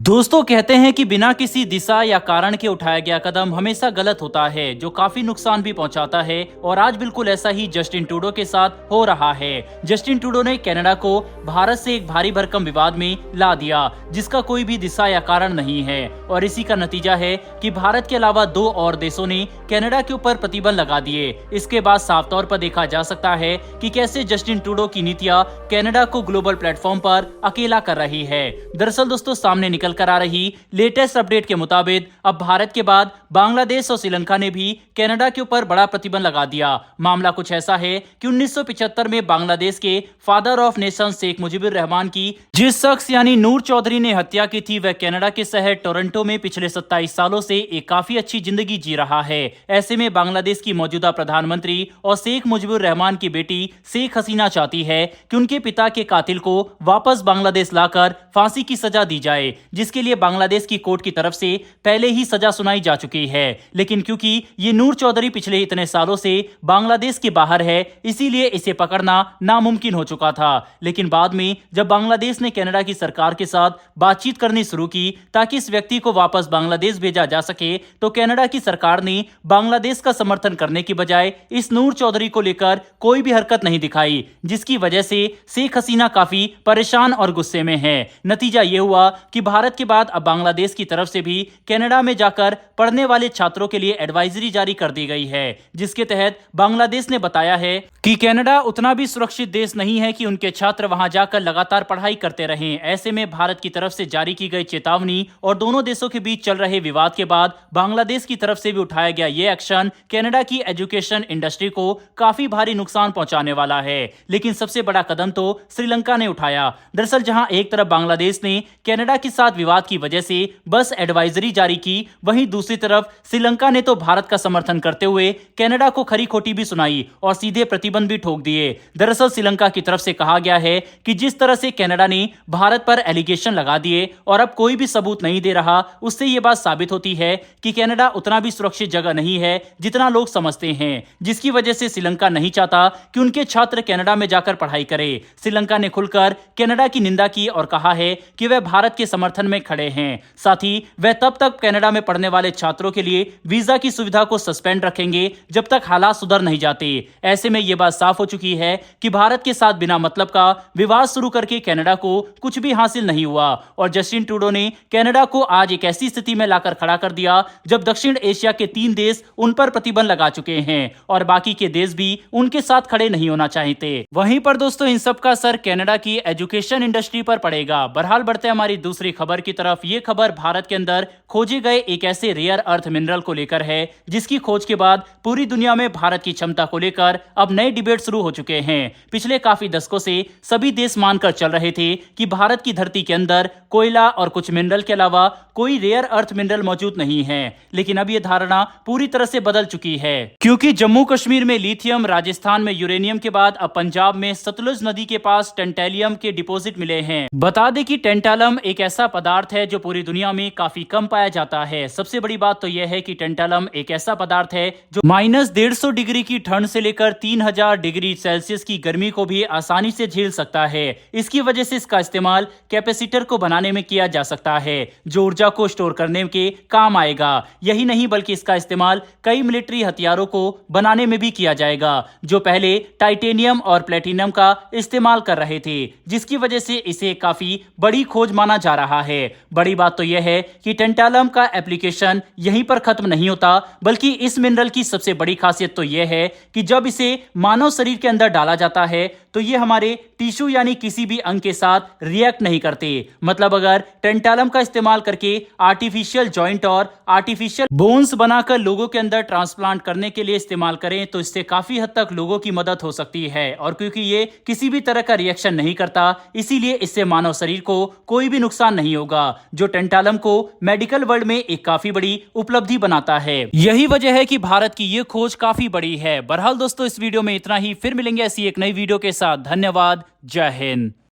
दोस्तों कहते हैं कि बिना किसी दिशा या कारण के उठाया गया कदम हमेशा गलत होता है, जो काफी नुकसान भी पहुंचाता है। और आज बिल्कुल ऐसा ही जस्टिन ट्रूडो के साथ हो रहा है। जस्टिन ट्रूडो ने कनाडा को भारत से एक भारी भरकम विवाद में ला दिया, जिसका कोई भी दिशा या कारण नहीं है। और इसी का नतीजा है कि भारत के अलावा दो और देशों ने कनाडा के ऊपर प्रतिबंध लगा दिए। इसके बाद साफ तौर पर देखा जा सकता है कि कैसे जस्टिन ट्रूडो की नीतियां कनाडा को ग्लोबल प्लेटफॉर्म पर अकेला कर रही है। दरअसल दोस्तों सामने निकल कर आ रही लेटेस्ट अपडेट के मुताबिक अब भारत के बाद बांग्लादेश और श्रीलंका ने भी कनाडा के ऊपर बड़ा प्रतिबंध लगा दिया। मामला कुछ ऐसा है कि 1975 में बांग्लादेश के father of nation Sheikh Mujibur Rahman की जिस शख्स यानी नूर चौधरी ने हत्या की थी, वह कनाडा के शहर टोरंटो में पिछले 27 सालों से एक काफी अच्छी जिंदगी जी रहा है। ऐसे में बांग्लादेश की मौजूदा प्रधानमंत्री और शेख मुजीबुर रहमान की बेटी शेख हसीना चाहती है कि उनके पिता के कातिल को वापस बांग्लादेश लाकर फांसी की सजा दी जाए, जिसके लिए बांग्लादेश की कोर्ट की तरफ से पहले ही सजा सुनाई जा चुकी है। लेकिन क्योंकि ये नूर चौधरी पिछले इतने सालों से बांग्लादेश के बाहर है, इसीलिए इसे पकड़ना नामुमकिन हो चुका था। लेकिन बाद में जब बांग्लादेश ने कनाडा की सरकार के साथ बातचीत करनी शुरू की ताकि इस व्यक्ति को वापस बांग्लादेश भेजा जा सके, तो कनाडा की सरकार ने बांग्लादेश का समर्थन करने की बजाय इस नूर चौधरी को लेकर कोई भी हरकत नहीं दिखाई, जिसकी वजह से शेख हसीना काफी परेशान और गुस्से में है। नतीजा यह हुआ कि भारत के बाद अब बांग्लादेश की तरफ से भी कनाडा में जाकर पढ़ने वाले छात्रों के लिए एडवाइजरी जारी कर दी गई है, जिसके तहत बांग्लादेश ने बताया है कि कनाडा उतना भी सुरक्षित देश नहीं है कि उनके छात्र वहां जाकर लगातार पढ़ाई करते रहें। ऐसे में भारत की तरफ से जारी की गई चेतावनी और दोनों देशों के बीच चल रहे विवाद के बाद बांग्लादेश की तरफ से भी उठाया गया ये एक्शन कनाडा की एजुकेशन इंडस्ट्री को काफी भारी नुकसान पहुंचाने वाला है। लेकिन सबसे बड़ा कदम तो श्रीलंका ने उठाया। दरअसल जहां एक तरफ बांग्लादेश ने कनाडा के साथ विवाद की वजह से बस एडवाइजरी जारी की, वहीं दूसरी तरफ श्रीलंका ने तो भारत का समर्थन करते हुए कनाडा को खरी खोटी भी सुनाई और सीधे प्रतिबंध भी ठोक दिए। दरअसल श्रीलंका की तरफ से कहा गया है कि जिस तरह से कनाडा ने भारत पर एलिगेशन लगा दिए और अब कोई भी सबूत नहीं दे रहा, उससे यह बात साबित होती है कि कनाडा उतना भी सुरक्षित जगह नहीं है जितना लोग समझते हैं, जिसकी वजह से श्रीलंका नहीं चाहता कि उनके छात्र कनाडा में जाकर पढ़ाई करें। श्रीलंका ने खुलकर कनाडा की निंदा की और कहा है कि वह भारत के समर्थन में खड़े हैं। साथ ही वह तब तक कनाडा में पढ़ने वाले छात्रों के लिए वीजा की सुविधा को सस्पेंड रखेंगे जब तक हालात सुधर नहीं जाते। ऐसे में यह बात साफ हो चुकी है कि भारत के साथ बिना मतलब का विवाद शुरू करके कनाडा को कुछ भी हासिल नहीं हुआ। और जस्टिन ट्रूडो ने कनाडा को आज एक ऐसी स्थिति में लाकर खड़ा कर दिया जब दक्षिण एशिया के 3 देश उन पर प्रतिबंध लगा चुके हैं और बाकी के देश भी उनके साथ खड़े नहीं होना चाहते। वहीं पर दोस्तों इन सब का असर कनाडा की एजुकेशन इंडस्ट्री पर पड़ेगा। बहरहाल बढ़ते हमारी दूसरी खबर की तरफ। ये खबर भारत के अंदर खोजे गए एक ऐसे रेयर अर्थ मिनरल को लेकर है, जिसकी खोज के बाद पूरी दुनिया में भारत की क्षमता को लेकर अब नए डिबेट शुरू हो चुके हैं। पिछले काफी दशकों से सभी देश मानकर चल रहे थे कि भारत की धरती के अंदर कोयला और कुछ मिनरल के अलावा कोई रेयर अर्थ मिनरल मौजूद नहीं है। लेकिन अब यह धारणा पूरी तरह से बदल चुकी है, क्योंकि जम्मू कश्मीर में लिथियम, राजस्थान में यूरेनियम के बाद अब पंजाब में सतलुज नदी के पास टेंटेलियम के डिपॉजिट मिले हैं। बता दें कि टेंटालम एक ऐसा पदार्थ है जो पूरी दुनिया में काफी कम पाया जाता है। सबसे बड़ी बात तो यह है कि टेंटालम एक ऐसा पदार्थ है जो -150 डिग्री की ठंड से लेकर 3000 डिग्री सेल्सियस की गर्मी को भी आसानी से झेल सकता है। इसकी वजह से इसका इस्तेमाल कैपेसिटर को बनाने में किया जा सकता है, जो ऊर्जा को स्टोर करने के काम आएगा। यही नहीं बल्कि इसका इस्तेमाल कई मिलिट्री हथियारों को बनाने में भी किया जाएगा, जो पहले टाइटेनियम और प्लेटिनम का इस्तेमाल कर रहे थे, जिसकी वजह से इसे काफी बड़ी खोज माना जा रहा है। बड़ी बात तो यह है कि टेंटालम का एप्लीकेशन यहीं पर खत्म नहीं होता, बल्कि इस मिनरल की सबसे बड़ी खासियत तो यह है कि जब इसे मानव शरीर के अंदर डाला जाता है तो ये हमारे टिश्यू यानी किसी भी अंग के साथ रिएक्ट नहीं करते। मतलब अगर टेंटालम का इस्तेमाल करके आर्टिफिशियल जॉइंट और आर्टिफिशियल बोन्स बनाकर लोगों के अंदर ट्रांसप्लांट करने के लिए इस्तेमाल करें तो इससे काफी हद तक लोगों की मदद हो सकती है। और क्योंकि ये किसी भी तरह का रिएक्शन नहीं करता, इसीलिए इससे मानव शरीर को कोई भी नुकसान नहीं होगा, जो टेंटालम को मेडिकल वर्ल्ड में एक काफी बड़ी उपलब्धि बनाता है। यही वजह है कि भारत की ये खोज काफी बड़ी है। बहरहाल दोस्तों इस वीडियो में इतना ही, फिर मिलेंगे ऐसी एक नई वीडियो के साथ। धन्यवाद। जय हिंद।